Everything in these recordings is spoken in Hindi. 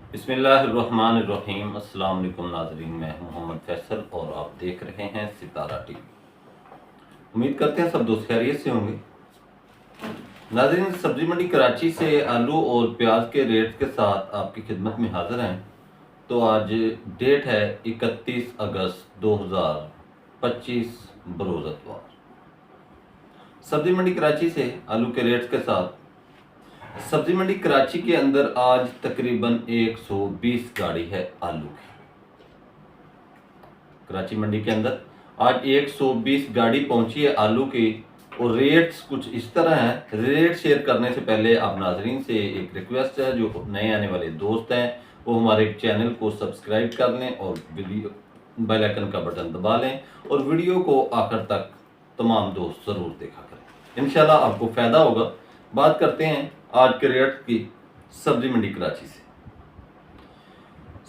बिस्मिल्लाहिर्रहमानिर्रहीम। अस्सलाम वालेकुम नाज़रीन, मैं मोहम्मद फैसल और आप देख रहे हैं सितारा टीवी। उम्मीद करते हैं सब दोस्त खैरियत से होंगे। नाज़रीन, सब्जी मंडी कराची से आलू और प्याज के रेट के साथ आपकी खिदमत में हाजिर हैं। तो आज डेट है 31 अगस्त 2025 बरोज़ इतवार। सब्जी मंडी कराची से आलू के रेट के साथ सब्जी मंडी कराची के अंदर आज तकरीबन 120 गाड़ी है आलू की। कराची मंडी के अंदर आज 120 गाड़ी पहुंची है आलू की। और रेट्स कुछ इस तरह हैं। रेट शेयर करने से पहले आप नाजरीन से एक रिक्वेस्ट है, जो नए आने वाले दोस्त हैं वो हमारे चैनल को सब्सक्राइब कर लें और वीडियो बेल आइकन का बटन दबा लें और वीडियो को आखिर तक तमाम दोस्त ज़रूर देखा करें, इंशाल्लाह आपको फ़ायदा होगा। बात करते हैं आज के रेट की सब्जी मंडी कराची से।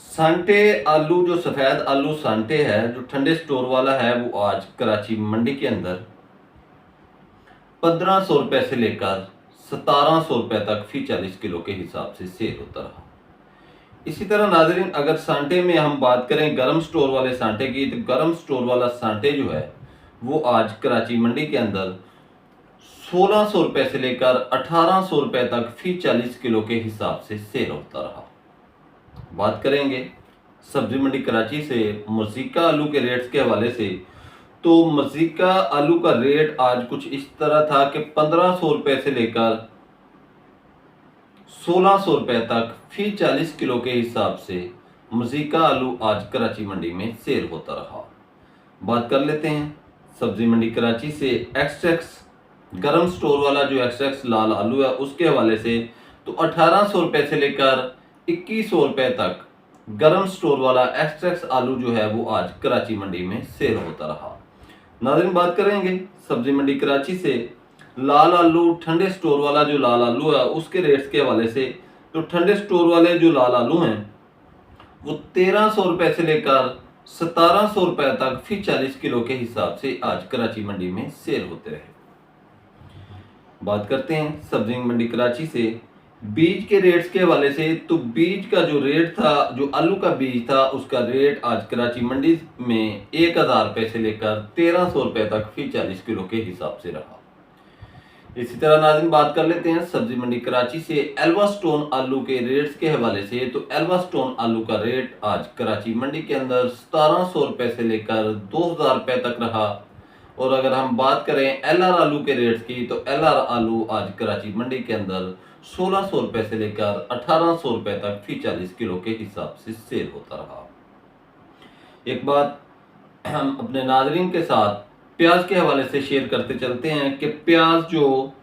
सांटे आलू, जो सफ़ेद आलू सांटे है, जो ठंडे स्टोर वाला है, वो आज कराची मंडी के अंदर 1500 रुपये से लेकर 1700 रुपये तक फी 40 किलो के हिसाब से सेल होता रहा। इसी तरह नाजरीन, अगर सांटे में हम बात करें गर्म स्टोर वाले सांटे की, तो गर्म स्टोर वाला सांटे जो है वो आज कराची मंडी के अंदर 1600 रुपये से लेकर 1800 रुपये तक फी 40 किलो के हिसाब से सेल होता रहा। बात करेंगे सब्जी मंडी कराची से मज़ीका आलू के रेट्स के हवाले से, तो मज़ीका आलू का रेट आज कुछ इस तरह था कि 1500 रुपये से लेकर 1600 रुपये तक फी 40 किलो के हिसाब से मज़ीका आलू आज कराची मंडी में सेल होता रहा। बात कर लेते हैं सब्जी मंडी कराची से एक्स गर्म स्टोर वाला, जो एक्स लाल आलू है, उसके हवाले से, तो 1800 रुपये से लेकर 2100 रुपये तक गर्म स्टोर वाला एक्स आलू जो है वो आज कराची मंडी में सेल होता रहा। नाज़रीन, बात करेंगे सब्जी मंडी कराची से लाल आलू, ठंडे स्टोर वाला जो लाल आलू है उसके रेट्स के हवाले से, तो ठंडे स्टोर वाले जो लाल आलू हैं वो 1300 रुपये से लेकर 1700 रुपये तक फी 40 किलो के हिसाब से आज कराची मंडी में सेल होते रहे। बात करते हैं सब्जी मंडी कराची से बीज के रेट्स के हवाले से, तो बीज का जो रेट था, जो आलू का बीज था, उसका रेट आज कराची मंडी में 1000 रुपये से लेकर 1300 रुपये तक फी 40 किलो के हिसाब से रहा। इसी तरह नाज़रीन, बात कर लेते हैं सब्जी मंडी कराची से एल्वा स्टोन आलू के रेट्स के हवाले से, तो एल्वा स्टोन आलू का रेट आज कराची मंडी के अंदर 1700 रुपये से लेकर 2000 रुपये तक रहा। और अगर हम बात करें एलआर आलू के रेट्स की, तो एलआर आलू आज कराची मंडी के अंदर 1600 रुपये से लेकर 1800 रुपये तक फी 40 किलो के हिसाब से सेल होता रहा। एक बात हम अपने नाजरीन के साथ प्याज के हवाले से शेयर करते चलते हैं कि प्याज, जो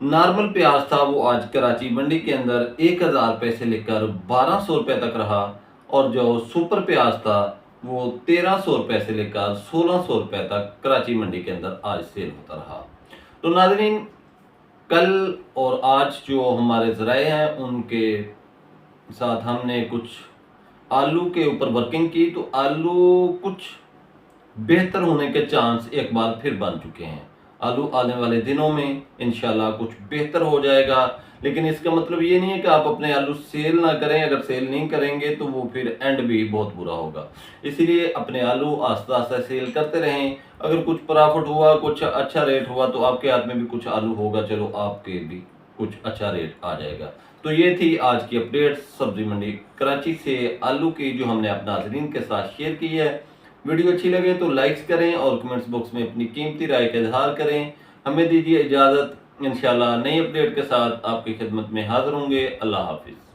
नॉर्मल प्याज था, वो आज कराची मंडी के अंदर 1000 रुपये से लेकर 1200 रुपये तक रहा। और जो सुपर प्याज था वो 1300 रुपये से लेकर 1600 रुपये तक कराची मंडी के अंदर आज सेल होता रहा। तो नाज़रीन, कल और आज जो हमारे ज़राए हैं उनके साथ हमने कुछ आलू के ऊपर वर्किंग की, तो आलू कुछ बेहतर होने के चांस एक बार फिर बन चुके हैं। आलू आने वाले दिनों में इंशाल्लाह कुछ बेहतर हो जाएगा, लेकिन इसका मतलब ये नहीं है कि आप अपने आलू सेल ना करें। अगर सेल नहीं करेंगे तो वो फिर एंड भी बहुत बुरा होगा। इसीलिए अपने आलू आस्ता आस्ता सेल करते रहें। अगर कुछ प्रॉफिट हुआ, कुछ अच्छा रेट हुआ, तो आपके हाथ में भी कुछ आलू होगा, चलो आपके भी कुछ अच्छा रेट आ जाएगा। तो ये थी आज की अपडेट सब्जी मंडी कराची से आलू की, जो हमने अपने नाज़रीन के साथ शेयर की है। वीडियो अच्छी लगे तो लाइक्स करें और कमेंट्स बॉक्स में अपनी कीमती राय का इजहार करें। हमें दीजिए इजाज़त, इंशाल्लाह नई अपडेट के साथ आपकी खिदमत में हाजिर होंगे। अल्लाह हाफिज़।